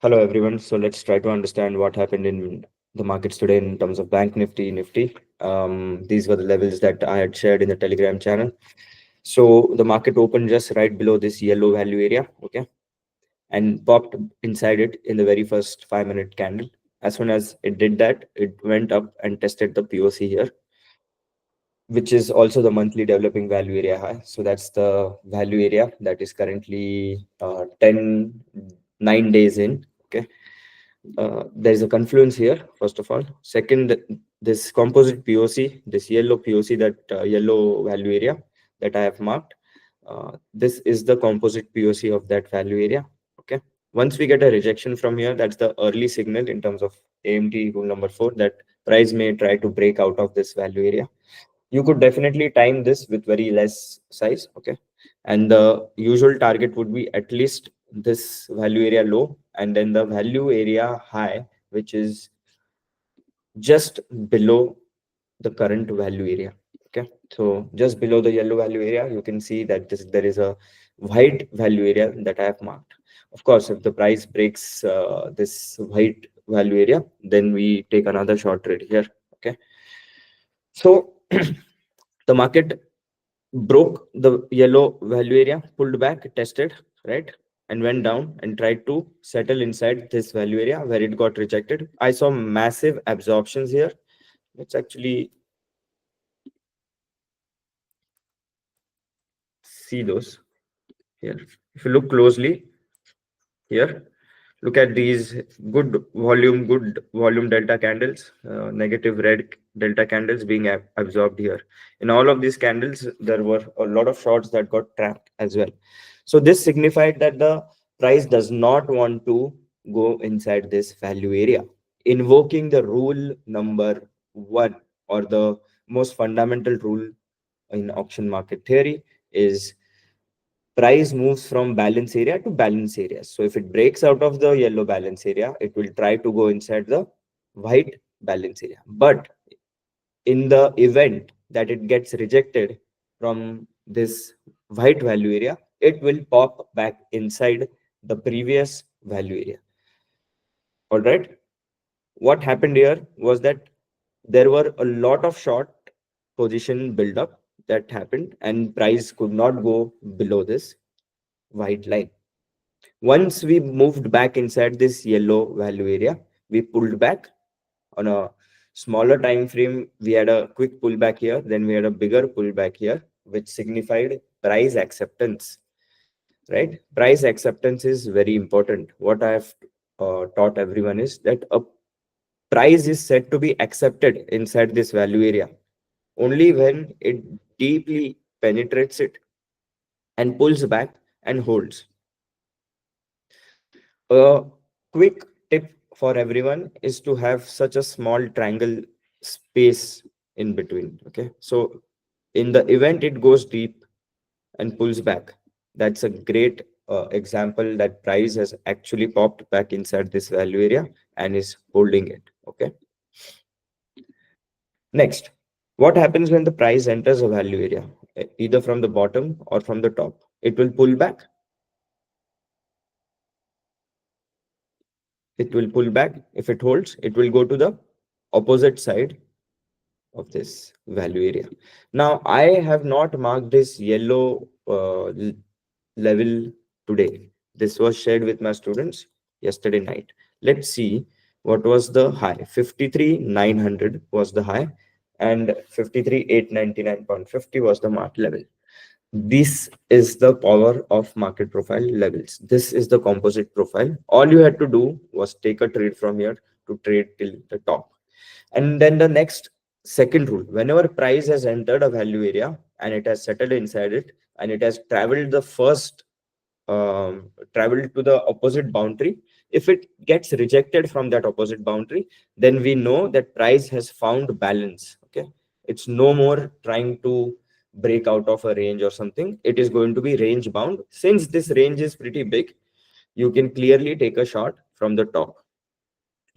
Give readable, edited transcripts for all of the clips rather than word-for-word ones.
Hello everyone. So let's try to understand what happened in the markets today in terms of Bank Nifty, Nifty. These were the levels that I had shared in the Telegram channel. So the market opened just right below this yellow value area, okay, and popped inside it in the very first 5-minute candle. As soon as it did that, it went up and tested the POC here, which is also the monthly developing value area high. So that's the value area that is currently 9 days in, okay. There's a confluence here, first of all. Second, this composite POC, this yellow POC, that yellow value area that I have marked, this is the composite POC of that value area. Okay. Once we get a rejection from here, that's the early signal in terms of AMT rule number 4 that price may try to break out of this value area. You could definitely time this with very less size, okay, and the usual target would be at least this value area low and then the value area high, which is just below the current value area. Okay, so just below the yellow value area, you can see that there is a white value area that I have marked. Of course, if the price breaks this white value area, then we take another short trade here. Okay, so the market broke the yellow value area, pulled back, tested, right, and went down and tried to settle inside this value area where it got rejected. I saw massive absorptions here. Let's actually see those here. If you look closely here, look at these good volume delta candles, negative red delta candles being absorbed here. In all of these candles, there were a lot of shorts that got trapped as well. So this signified that the price does not want to go inside this value area, invoking the rule number 1, or the most fundamental rule in auction market theory, is price moves from balance area to balance area. So if it breaks out of the yellow balance area, it will try to go inside the white balance area. But in the event that it gets rejected from this white value area, it will pop back inside the previous value area. All right. What happened here was that there were a lot of short position buildup that happened, and price could not go below this white line. Once we moved back inside this yellow value area, we pulled back on a smaller time frame. We had a quick pullback here, then we had a bigger pullback here, which signified price acceptance, right? Price acceptance is very important. What I have taught everyone is that a price is said to be accepted inside this value area only when it deeply penetrates it and pulls back and holds. A quick tip for everyone is to have such a small triangle space in between. Okay, so in the event it goes deep and pulls back, that's a great example that price has actually popped back inside this value area and is holding it. Okay, next, what happens when the price enters a value area, either from the bottom or from the top? It will pull back. It will pull back. If it holds, it will go to the opposite side of this value area. Now, I have not marked this yellow level today. This was shared with my students yesterday night. Let's see what was the high. 53,900 was the high, and 53,899.50 was the mark level. This is the power of market profile levels. This is the composite profile. All you had to do was take a trade from here to trade till the top. And then the next second rule, whenever price has entered a value area and it has settled inside it and it has traveled the first traveled to the opposite boundary, if it gets rejected from that opposite boundary, then we know that price has found balance. Okay, it's no more trying to break out of a range or something. It is going to be range bound. Since this range is pretty big, you can clearly take a shot from the top,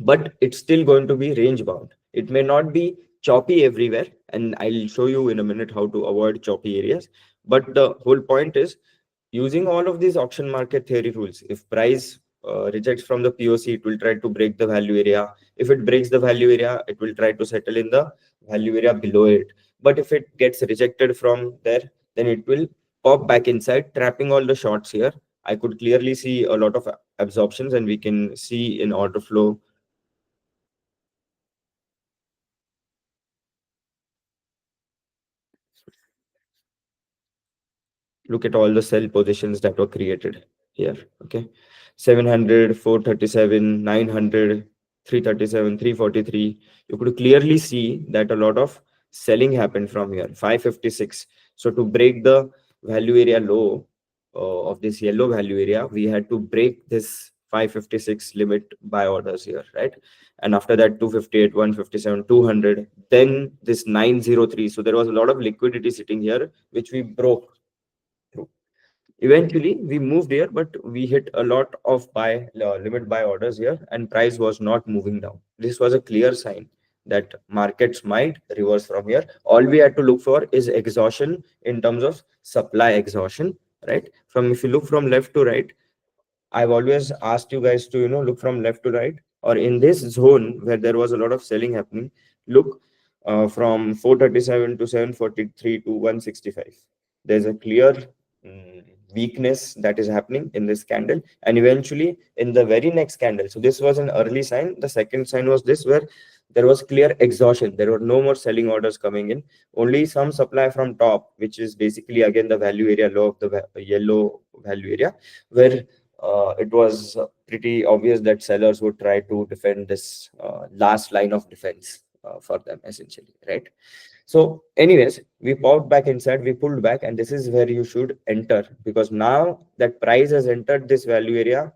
but it's still going to be range bound. It may not be choppy everywhere, and I'll show you in a minute how to avoid choppy areas. But the whole point is, using all of these auction market theory rules, if price rejects from the POC, it will try to break the value area. If it breaks the value area, it will try to settle in the value area below it. But if it gets rejected from there, then it will pop back inside, trapping all the shorts here. I could clearly see a lot of absorptions, and we can see in order flow. Look at all the sell positions that were created here. Okay, 700, 437, 900, 337, 343. You could clearly see that a lot of selling happened from here. 556. So to break the value area low of this yellow value area, we had to break this 556 limit buy orders here, right? And after that, 258, 157, 200, then this 903. So there was a lot of liquidity sitting here, which we broke through. Eventually, we moved here, but we hit a lot of buy limit buy orders here, and price was not moving down. This was a clear sign that markets might reverse from here. All we had to look for is exhaustion in terms of supply exhaustion, right? From if you look from left to right, I've always asked you guys to, look from left to right, or in this zone where there was a lot of selling happening, look from 437 to 743 to 165. There's a clear weakness that is happening in this candle, and eventually in the very next candle. So this was an early sign. The second sign was this, where there was clear exhaustion. There were no more selling orders coming in, only some supply from top, which is basically again the value area low of the yellow value area, where it was pretty obvious that sellers would try to defend this last line of defense for them, essentially, right? So anyways, we popped back inside, we pulled back, and this is where you should enter, because now that price has entered this value area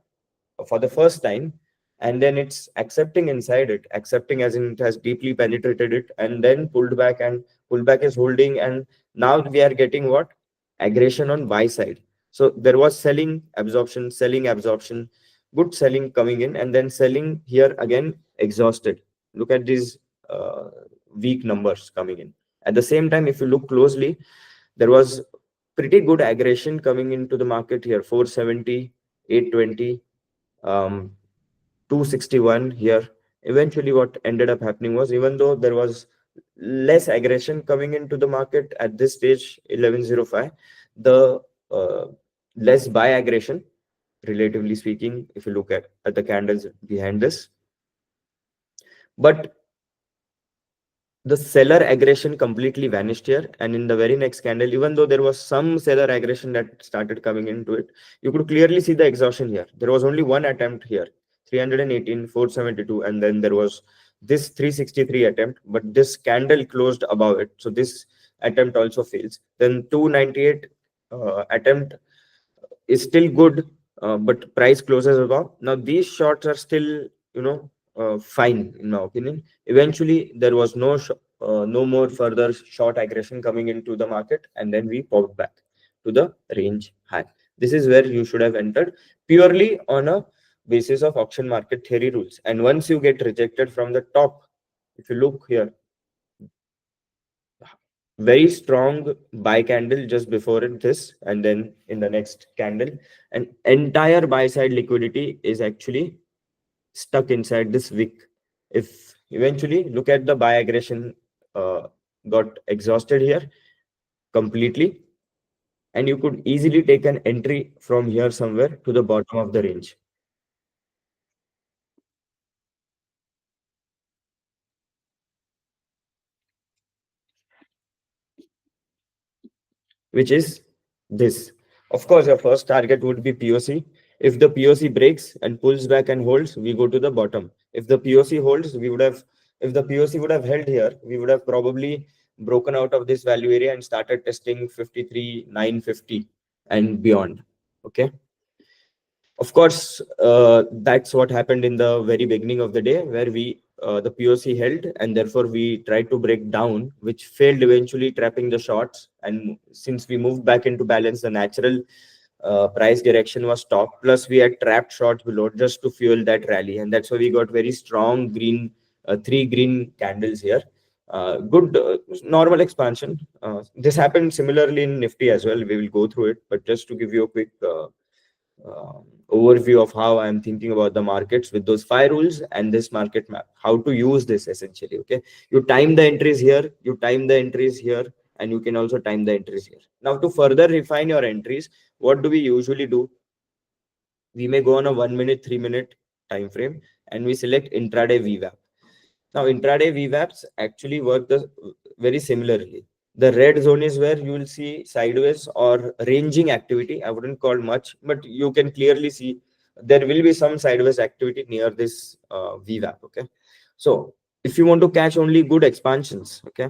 for the first time, and then it's accepting inside it, accepting as in it has deeply penetrated it, and then pulled back, and pullback is holding, and now we are getting what? Aggression on buy side. So there was selling absorption, good selling coming in, and then selling here again exhausted. Look at these weak numbers coming in. At the same time, if you look closely, there was pretty good aggression coming into the market here. 470, 820, 261 here. Eventually what ended up happening was, even though there was less aggression coming into the market at this stage, 1105, the less buy aggression, relatively speaking, if you look at the candles behind this. But the seller aggression completely vanished here, and in the very next candle, even though there was some seller aggression that started coming into it, you could clearly see the exhaustion here. There was only one attempt here, 318, 472, and then there was this 363 attempt, but this candle closed above it, so this attempt also fails. Then 298 attempt is still good, but price closes above. Now these shorts are still, fine in my opinion. Eventually there was no more further short aggression coming into the market, and then we popped back to the range high. This is where you should have entered, purely on a basis of auction market theory rules. And once you get rejected from the top, if you look here, very strong buy candle just before it, this, and then in the next candle, an entire buy side liquidity is actually stuck inside this wick. If eventually look at the buy aggression got exhausted here completely, and you could easily take an entry from here somewhere to the bottom of the range, which is this. Of course, your first target would be POC. If the POC breaks and pulls back and holds, we go to the bottom. If the POC holds, if the POC would have held here, we would have probably broken out of this value area and started testing 53,950 and beyond. Okay. Of course, that's what happened in the very beginning of the day, where the POC held, and therefore we tried to break down, which failed, eventually trapping the shorts. And since we moved back into balance, the natural price direction was top. Plus, we had trapped shorts below just to fuel that rally, and that's why we got very strong green, three green candles here. Good normal expansion. This happened similarly in Nifty as well. We will go through it, but just to give you a quick overview of how I'm thinking about the markets with those 5 rules and this market map, how to use this essentially. Okay, you time the entries here, you time the entries here, and you can also time the entries here. Now, to further refine your entries, what do we usually do? We may go on a 1 minute, 3 minute time frame, and we select intraday VWAP. Now, intraday VWAPs actually work very similarly. The red zone is where you will see sideways or ranging activity. I wouldn't call much, but you can clearly see there will be some sideways activity near this VWAP. Okay, so if you want to catch only good expansions, okay,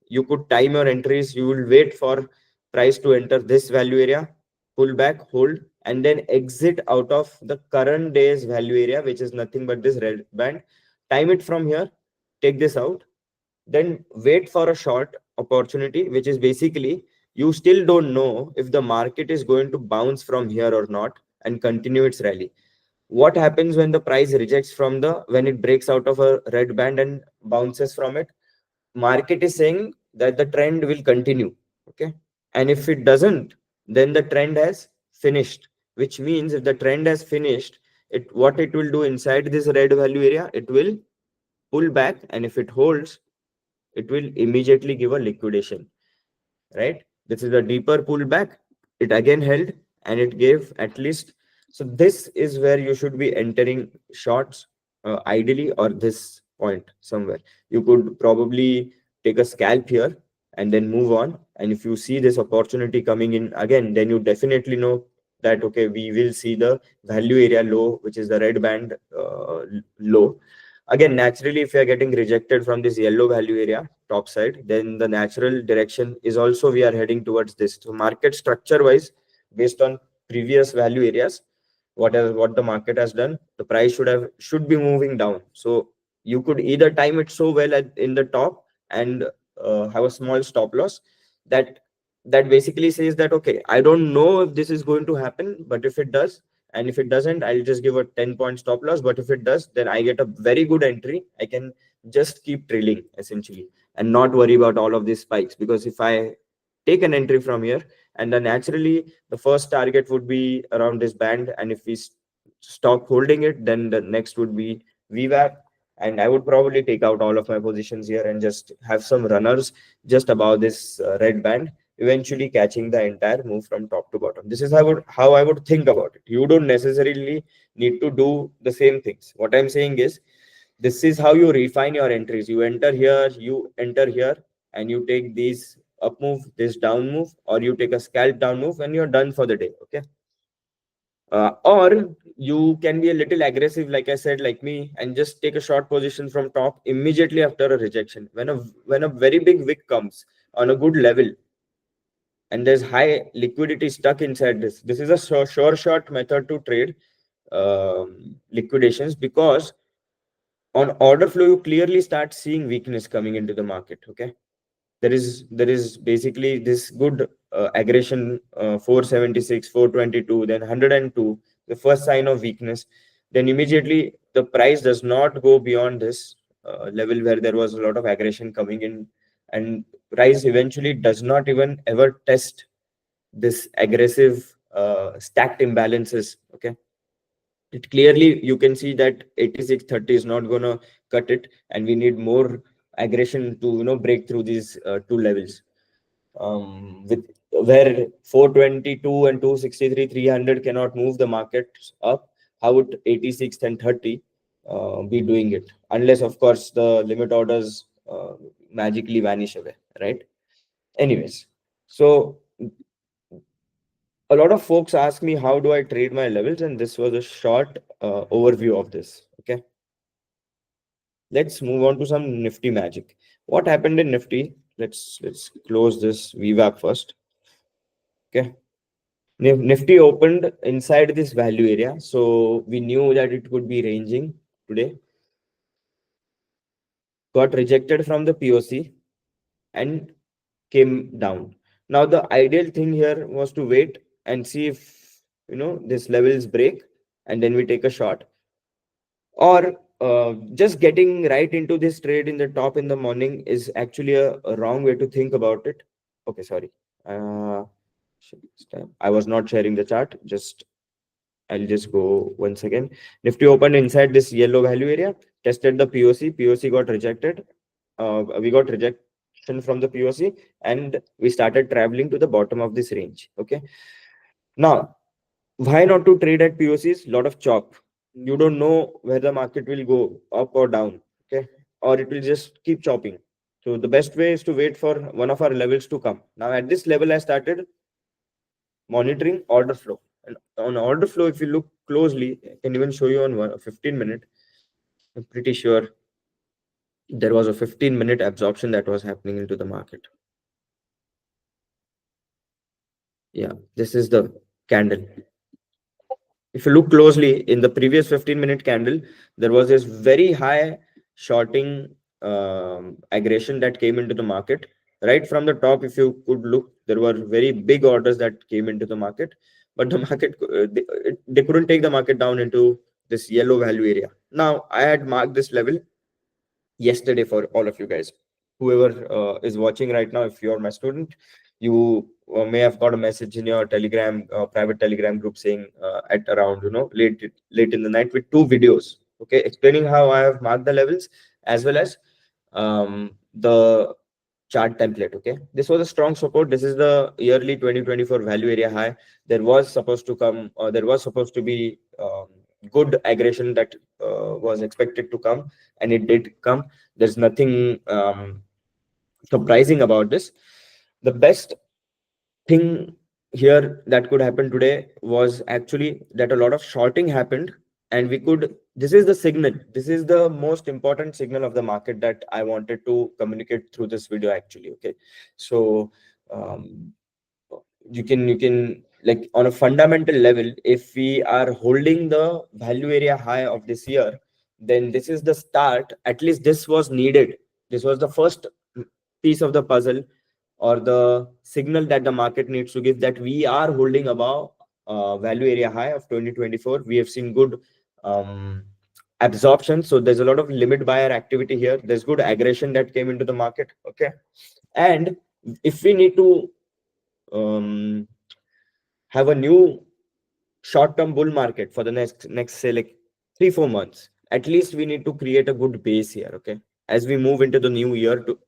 you could time your entries. You will wait for price to enter this value area, pull back, hold, and then exit out of the current day's value area, which is nothing but this red band. Time it from here, take this out, then wait for a short opportunity, which is basically you still don't know if the market is going to bounce from here or not and continue its rally. What happens when the price rejects from when it breaks out of a red band and bounces from it? Market is saying that the trend will continue. Okay, and if it doesn't, then the trend has finished, which means if the trend has finished, what it will do inside this red value area, it will pull back, and if it holds, it will immediately give a liquidation, right? This is a deeper pullback. It again held and it gave at least. So this is where you should be entering shorts, ideally, or this point somewhere. You could probably take a scalp here and then move on. And if you see this opportunity coming in again, then you definitely know that, okay, we will see the value area low, which is the red band low. Again, naturally, if you are getting rejected from this yellow value area top side, then the natural direction is also we are heading towards this. So market structure wise, based on previous value areas, what the market has done, the price should be moving down. So you could either time it so well in the top and have a small stop loss that basically says that, okay, I don't know if this is going to happen, but if it does, and if it doesn't, I'll just give a 10-point stop loss. But if it does, then I get a very good entry. I can just keep trailing essentially and not worry about all of these spikes, because if I take an entry from here, and then naturally the first target would be around this band, and if we stop holding it, then the next would be VWAP, and I would probably take out all of my positions here and just have some runners just above this red band, eventually catching the entire move from top to bottom. This is how I would think about it. You don't necessarily need to do the same things. What I'm saying is, this is how you refine your entries. You enter here, you enter here, and you take these up move, this down move, or you take a scalp down move, and you're done for the day. Okay. Or you can be a little aggressive, like I said, like me, and just take a short position from top immediately after a rejection. When a very big wick comes on a good level, and there's high liquidity stuck inside this. This is a sure shot method to trade liquidations, because on order flow you clearly start seeing weakness coming into the market. Okay, there is basically this good aggression, 476, 422, then 102, the first sign of weakness. Then immediately the price does not go beyond this level where there was a lot of aggression coming in, and price eventually does not even ever test this aggressive stacked imbalances. Okay, it clearly you can see that 8630 is not going to cut it, and we need more aggression to break through these two levels, with where 422 and 263 300 cannot move the market up. How would 86 and 30 be doing it, unless of course the limit orders magically vanish away, right? Anyways, so a lot of folks ask me, how do I trade my levels? And this was a short overview of this. Okay, let's move on to some Nifty magic. What happened in Nifty? Let's close this VWAP first. Okay, Nifty opened inside this value area, so we knew that it could be ranging today. Got rejected from the POC and came down. Now the ideal thing here was to wait and see if this levels break, and then we take a shot, or just getting right into this trade in the top in the morning is actually a wrong way to think about it. Okay, sorry. I was not sharing the chart. Just I'll just go once again. Nifty opened inside this yellow value area, tested the POC. POC got rejected. We got rejection from the POC, and we started traveling to the bottom of this range. Okay. Now, why not to trade at POCs? Lot of chop. You don't know where the market will go, up or down. Okay, or it will just keep chopping. So the best way is to wait for one of our levels to come. Now at this level, I started monitoring order flow. And on order flow, if you look closely, I can even show you on 15-minute. I'm pretty sure there was a 15-minute absorption that was happening into the market. Yeah, this is the candle. If you look closely in the previous 15-minute candle, there was this very high shorting aggression that came into the market. Right from the top, if you could look, there were very big orders that came into the market, but the market, they couldn't take the market down into this yellow value area. Now, I had marked this level yesterday for all of you guys. Whoever is watching right now, if you're my student, you may have got a message in your telegram private telegram group saying at around late in the night with 2 videos, okay, explaining how I have marked the levels as well as the chart template. Okay, this was a strong support. This is the yearly 2024 value area high. There was supposed to come, there was supposed to be good aggression that was expected to come, and it did come. There's nothing surprising about this. The best thing here that could happen today was actually that a lot of shorting happened, and we could, this is the signal, this is the most important signal of the market that I wanted to communicate through this video actually. Okay, so um, you can like on a fundamental level, if we are holding the value area high of this year, then this is the start. At least this was needed. This was the first piece of the puzzle, or the signal that the market needs to give, that we are holding above value area high of 2024. We have seen good absorption, so there's a lot of limit buyer activity here. There's good aggression that came into the market. Okay, and if we need to have a new short-term bull market for the next say like 3-4 months, at least we need to create a good base here. Okay, as we move into the new year to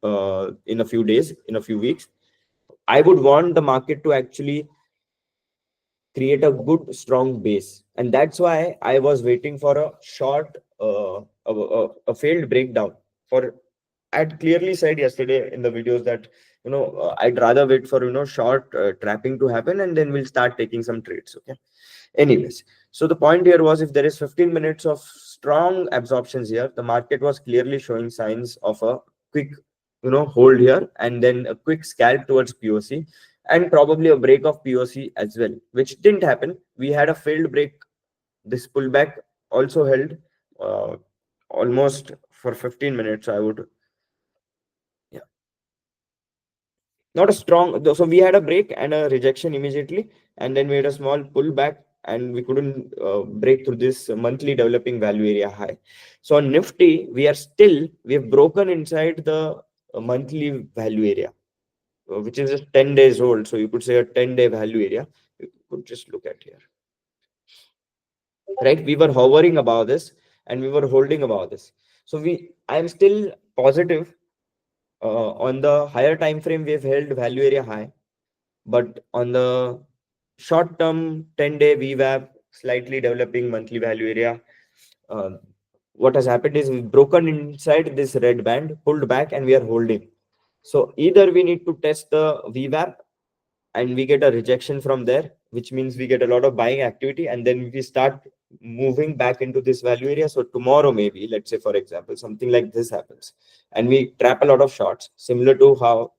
in a few days, in a few weeks, I would want the market to actually create a good strong base, and that's why I was waiting for a short a failed breakdown. For I'd clearly said yesterday in the videos that I'd rather wait for short trapping to happen, and then we'll start taking some trades. Okay, anyways, so the point here was, if there is 15 minutes of strong absorptions here, the market was clearly showing signs of a quick hold here, and then a quick scalp towards POC, and probably a break of POC as well, which didn't happen. We had a failed break. This pullback also held uh, almost for 15 minutes, I would. Yeah, not a strong, so we had a break and a rejection immediately, and then we had a small pullback, and we couldn't break through this monthly developing value area high. So on Nifty, we have broken inside the monthly value area, which is just 10 days old. So you could say a 10-day value area. You could just look at here, right? We were hovering above this, and we were holding above this. So I'm still positive on the higher time frame. We've held value area high, but on the short term 10-day VWAP, slightly developing monthly value area, uh, what has happened is we've broken inside this red band, pulled back, and we are holding. So either we need to test the VWAP and we get a rejection from there, which means we get a lot of buying activity, and then we start moving back into this value area. So tomorrow, maybe, let's say for example, something like this happens, and we trap a lot of shorts, similar to how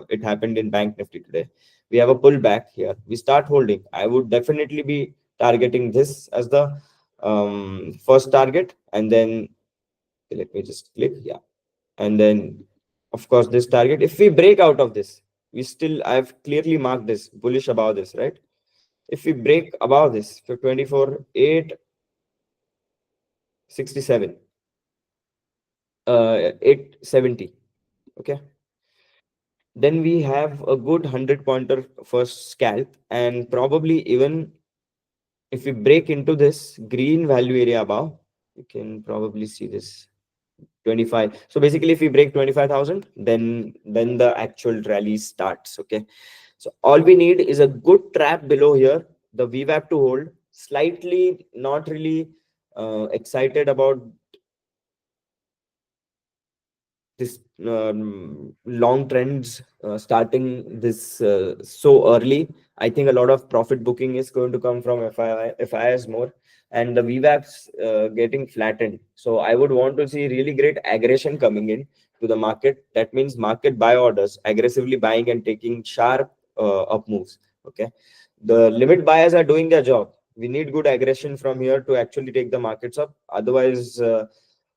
it happened in Bank Nifty today. We have a pullback here, we start holding. I would definitely be targeting this as the first target, and then let me just click, yeah, and then of course this target. If we break out of this, I've clearly marked this bullish above this, right? If we break above this for 24,867, 870, okay, then we have a good 100 pointer first scalp, and probably even if we break into this green value area above, you can probably see this 25. So basically, if we break 25,000, then the actual rally starts. Okay. So all we need is a good trap below here, the VWAP to hold. Slightly not really excited about this long trends starting this so early. I think a lot of profit booking is going to come from FIIs more, and the VWAPs getting flattened. So I would want to see really great aggression coming in to the market. That means market buy orders, aggressively buying and taking sharp up moves. Okay, the limit buyers are doing their job. We need good aggression from here to actually take the markets up. Otherwise,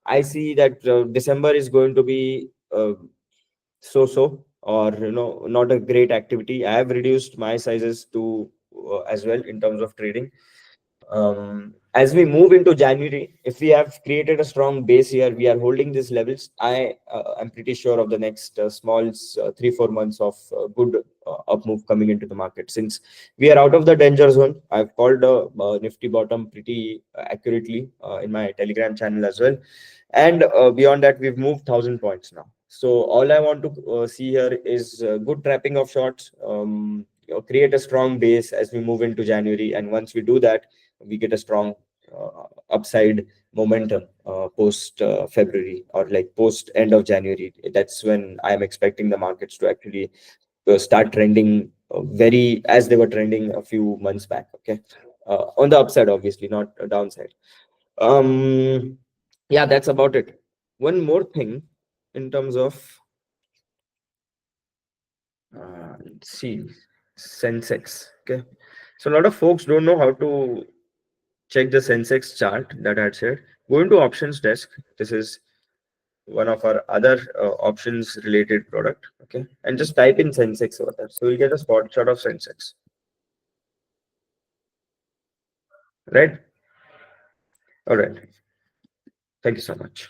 I see that December is going to be so or not a great activity. I have reduced my sizes to as well in terms of trading. As we move into January, if we have created a strong base here, we are holding these levels. I am pretty sure of the next small 3-4 months of good up move coming into the market. Since we are out of the danger zone, I've called a Nifty bottom pretty accurately in my Telegram channel as well. And beyond that, we've moved 1,000 points now. So all I want to see here is good trapping of shorts. Create a strong base as we move into January, and once we do that, we get a strong upside momentum post February, or like post end of January. That's when I am expecting the markets to actually start trending very as they were trending a few months back. Okay, on the upside, obviously, not a downside. Yeah, that's about it. One more thing in terms of let's see, Sensex. Okay, so a lot of folks don't know how to check the Sensex chart that I had shared. Go into options desk. This is one of our other options related product. Okay, and just type in Sensex over there. So you'll get a spot shot of Sensex. Right. All right. Thank you so much.